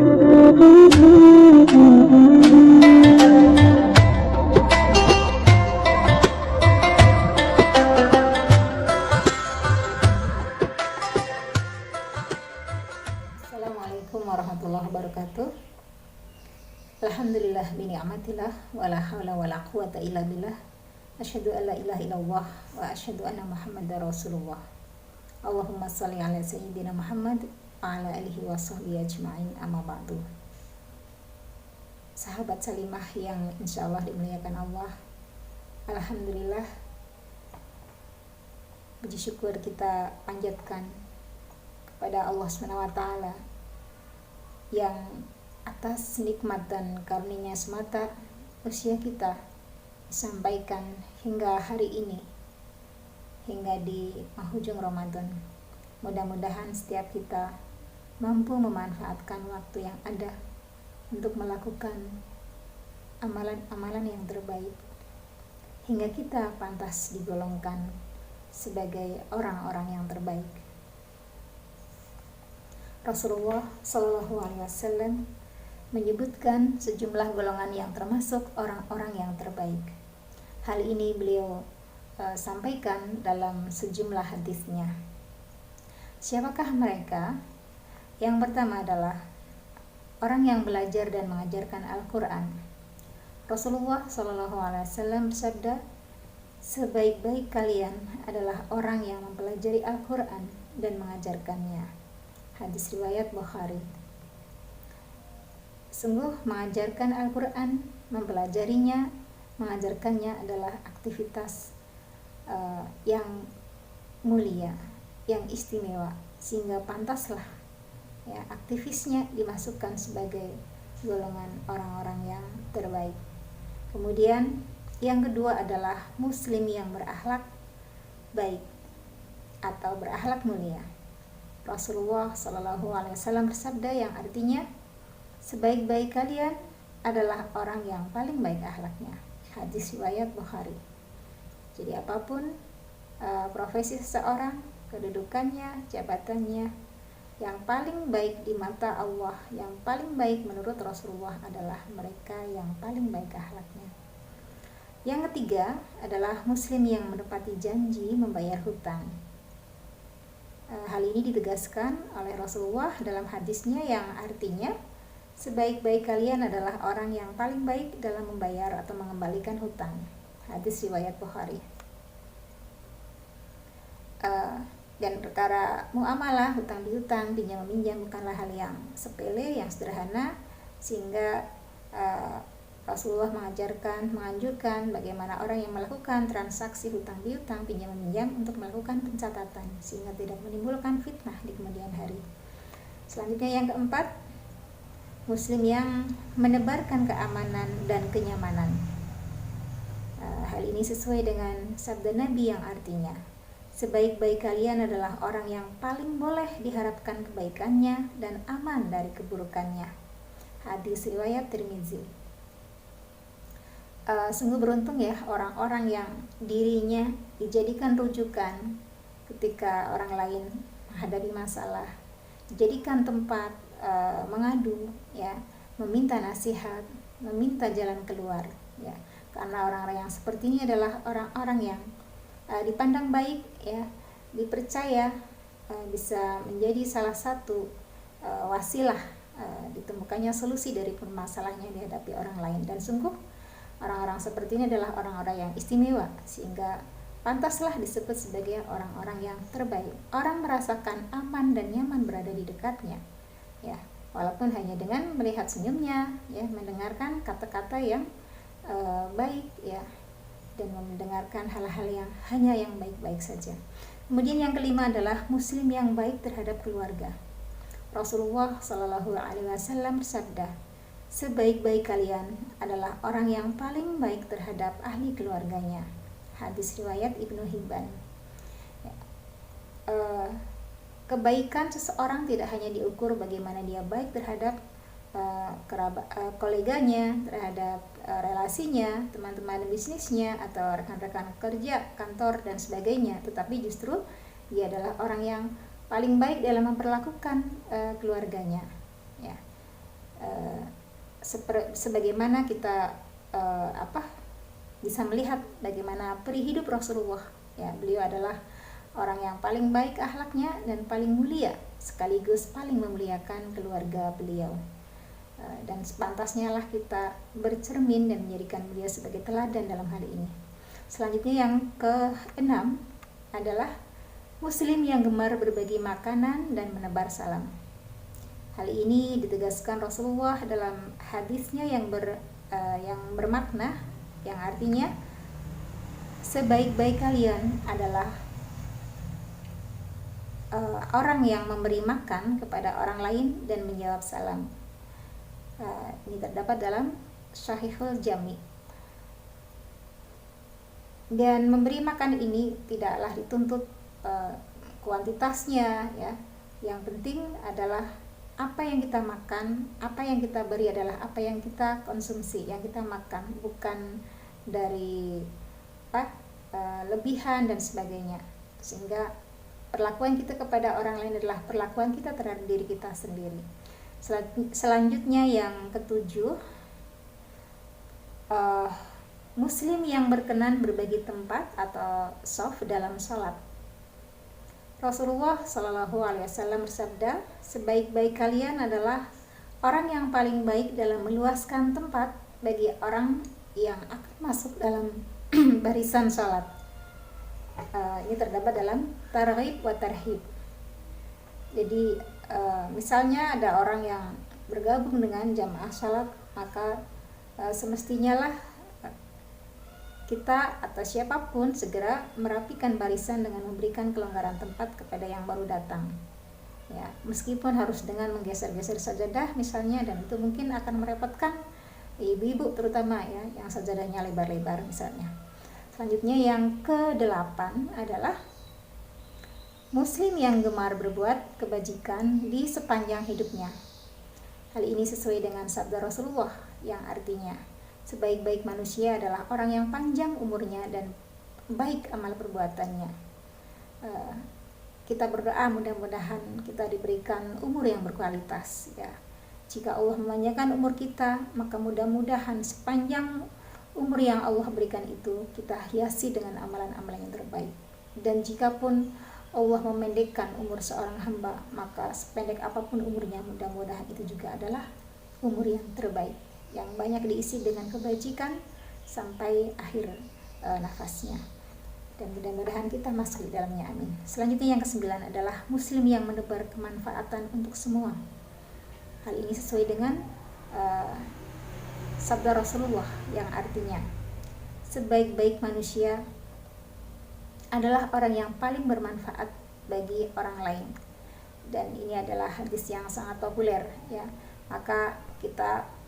Assalamualaikum warahmatullahi wabarakatuh. Alhamdulillah bini'amatillah wala haula wala quwata illa billah. Asyhadu an la ilaha illallah wa asyhadu anna Muhammadar Rasulullah. Allahumma shalli ala sayyidina Muhammad wa ala alihi wa sahbihi ajma'in, amma ba'du. Sahabat Salimah yang insyaallah dimuliakan Allah, alhamdulillah, puji syukur kita panjatkan kepada Allah SWT yang atas nikmat dan karunia semata usia kita disampaikan hingga hari ini, hingga di penghujung Ramadan. Mudah-mudahan setiap kita mampu memanfaatkan waktu yang ada untuk melakukan amalan-amalan yang terbaik, hingga kita pantas digolongkan sebagai orang-orang yang terbaik. Rasulullah Shallallahu Alaihi Wasallam menyebutkan sejumlah golongan yang termasuk orang-orang yang terbaik. Hal ini beliau sampaikan dalam sejumlah hadisnya. Siapakah mereka? Yang pertama adalah orang yang belajar dan mengajarkan Al-Quran. Rasulullah Shallallahu Alaihi Wasallam bersabda, sebaik-baik kalian adalah orang yang mempelajari Al-Quran dan mengajarkannya. Hadis riwayat Bukhari. Sungguh mengajarkan Al-Quran, mempelajarinya, mengajarkannya adalah aktivitas yang mulia, yang istimewa, sehingga pantaslah ya aktivisnya dimasukkan sebagai golongan orang-orang yang terbaik. Kemudian yang kedua adalah muslim yang berakhlak baik atau berakhlak mulia. Rasulullah Shallallahu Alaihi Wasallam bersabda yang artinya, sebaik-baik kalian adalah orang yang paling baik akhlaknya. Hadis riwayat Bukhari. Jadi apapun profesi seseorang, kedudukannya, jabatannya, yang paling baik di mata Allah, yang paling baik menurut Rasulullah adalah mereka yang paling baik akhlaknya. Yang ketiga adalah muslim yang menepati janji membayar hutang. Hal ini ditegaskan oleh Rasulullah dalam hadisnya yang artinya, sebaik-baik kalian adalah orang yang paling baik dalam membayar atau mengembalikan hutang. Hadis riwayat Bukhari. Dan perkara muamalah, hutang piutang, pinjam meminjam bukanlah hal yang sepele, yang sederhana, sehingga Rasulullah menganjurkan bagaimana orang yang melakukan transaksi hutang piutang, pinjam meminjam untuk melakukan pencatatan sehingga tidak menimbulkan fitnah di kemudian hari. Selanjutnya yang keempat, muslim yang menebarkan keamanan dan kenyamanan. Hal ini sesuai dengan sabda Nabi yang artinya, sebaik-baik kalian adalah orang yang paling boleh diharapkan kebaikannya dan aman dari keburukannya. Hadis riwayat Tirmizi. Sungguh beruntung ya orang-orang yang dirinya dijadikan rujukan ketika orang lain menghadapi masalah, dijadikan tempat mengadu, ya, meminta nasihat, meminta jalan keluar, ya. Karena orang-orang yang seperti ini adalah orang-orang yang dipandang baik, ya, dipercaya bisa menjadi salah satu wasilah ditemukannya solusi dari permasalahan yang dihadapi orang lain. Dan sungguh orang-orang seperti ini adalah orang-orang yang istimewa, sehingga pantaslah disebut sebagai orang-orang yang terbaik. Orang merasakan aman dan nyaman berada di dekatnya, ya, walaupun hanya dengan melihat senyumnya, ya, mendengarkan kata-kata yang baik, ya, dan mendengarkan hal-hal yang hanya yang baik-baik saja. Kemudian yang kelima adalah muslim yang baik terhadap keluarga. Rasulullah Shallallahu Alaihi Wasallam bersabda, sebaik-baik kalian adalah orang yang paling baik terhadap ahli keluarganya. Hadis riwayat Ibnu Hibban. Kebaikan seseorang tidak hanya diukur bagaimana dia baik terhadap koleganya, terhadap relasinya, teman-teman bisnisnya, atau rekan-rekan kerja, kantor, dan sebagainya, tetapi justru dia adalah orang yang paling baik dalam memperlakukan keluarganya, ya. sebagaimana kita bisa melihat bagaimana peri hidup Rasulullah, ya, beliau adalah orang yang paling baik akhlaknya dan paling mulia, sekaligus paling memuliakan keluarga beliau. Dan sepantasnya lah kita bercermin dan menjadikan beliau sebagai teladan dalam hal ini. Selanjutnya yang keenam adalah Muslim yang gemar berbagi makanan dan menebar salam. Hal ini ditegaskan Rasulullah dalam hadisnya yang bermakna, yang artinya sebaik-baik kalian adalah orang yang memberi makan kepada orang lain dan menjawab salam. Ini terdapat dalam Sahihul Jami. Dan memberi makan ini tidaklah dituntut kuantitasnya, ya. Yang penting adalah apa yang kita makan, apa yang kita beri adalah apa yang kita konsumsi, yang kita makan, bukan dari lebihan dan sebagainya. Sehingga perlakuan kita kepada orang lain adalah perlakuan kita terhadap diri kita sendiri. Selanjutnya yang ketujuh, Muslim yang berkenan berbagi tempat atau shaf dalam sholat. Rasulullah Shallallahu Alaihi Wasallam bersabda, sebaik-baik kalian adalah orang yang paling baik dalam meluaskan tempat bagi orang yang akan masuk dalam barisan sholat. Ini terdapat dalam Targhib wa Tarhib. Jadi misalnya ada orang yang bergabung dengan jamaah sholat, maka semestinya lah kita atau siapapun segera merapikan barisan dengan memberikan kelonggaran tempat kepada yang baru datang, ya, meskipun harus dengan menggeser-geser sajadah misalnya, dan itu mungkin akan merepotkan ibu-ibu terutama, ya, yang sajadahnya lebar-lebar misalnya. Selanjutnya yang ke-8 adalah Muslim yang gemar berbuat kebajikan di sepanjang hidupnya. Hal ini sesuai dengan sabda Rasulullah yang artinya sebaik-baik manusia adalah orang yang panjang umurnya dan baik amal perbuatannya. Kita berdoa mudah-mudahan kita diberikan umur yang berkualitas, ya. Jika Allah memanjangkan umur kita, maka mudah-mudahan sepanjang umur yang Allah berikan itu kita hiasi dengan amalan-amalan yang terbaik. Dan jika pun Allah memendekkan umur seorang hamba, maka sependek apapun umurnya, mudah-mudahan itu juga adalah umur yang terbaik, yang banyak diisi dengan kebajikan sampai akhir nafasnya, dan mudah-mudahan kita masuk di dalamnya, amin. Selanjutnya yang ke-9 adalah Muslim yang menebar kemanfaatan untuk semua. Hal ini sesuai dengan sabda Rasulullah yang artinya sebaik-baik manusia adalah orang yang paling bermanfaat bagi orang lain, dan ini adalah hadis yang sangat populer, ya. Maka kita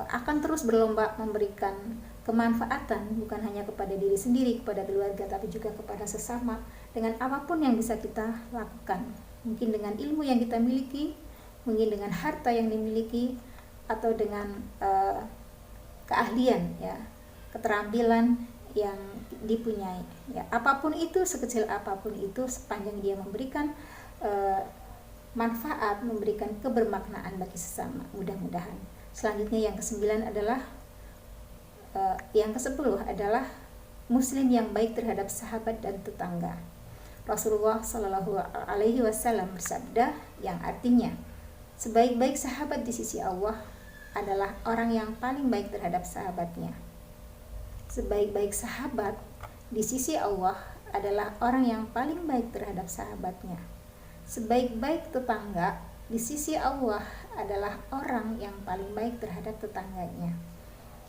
akan terus berlomba memberikan kemanfaatan bukan hanya kepada diri sendiri, kepada keluarga, tapi juga kepada sesama dengan apapun yang bisa kita lakukan. Mungkin dengan ilmu yang kita miliki, mungkin dengan harta yang dimiliki, atau dengan keahlian, ya, keterampilan yang dipunyai, ya. Apapun itu, sekecil apapun itu, sepanjang dia memberikan manfaat, memberikan kebermaknaan bagi sesama, mudah-mudahan. Selanjutnya yang ke-9 adalah yang ke-10 adalah Muslim yang baik terhadap sahabat dan tetangga. Rasulullah Shallallahu Alaihi Wasallam bersabda yang artinya sebaik-baik sahabat di sisi Allah adalah orang yang paling baik terhadap sahabatnya. Sebaik-baik sahabat di sisi Allah adalah orang yang paling baik terhadap sahabatnya. Sebaik-baik tetangga di sisi Allah adalah orang yang paling baik terhadap tetangganya,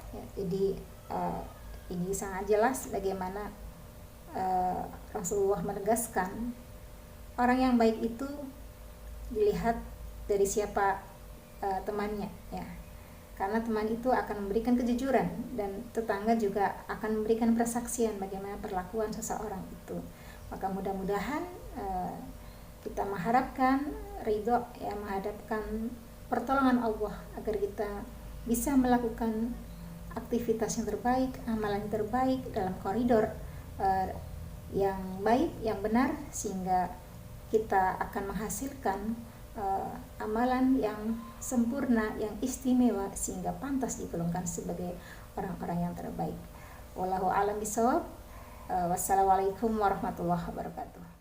ya. Jadi ini sangat jelas bagaimana Rasulullah menegaskan orang yang baik itu dilihat dari siapa temannya, ya. Karena teman itu akan memberikan kejujuran, dan tetangga juga akan memberikan persaksian bagaimana perlakuan seseorang itu. Maka mudah-mudahan kita mengharapkan ridho, ya, menghadapkan pertolongan Allah agar kita bisa melakukan aktivitas yang terbaik, amalan yang terbaik dalam koridor yang baik, yang benar, sehingga kita akan menghasilkan amalan yang sempurna, yang istimewa, sehingga pantas digolongkan sebagai orang-orang yang terbaik. Wallahu a'lam bishawab. Wassalamualaikum warahmatullahi wabarakatuh.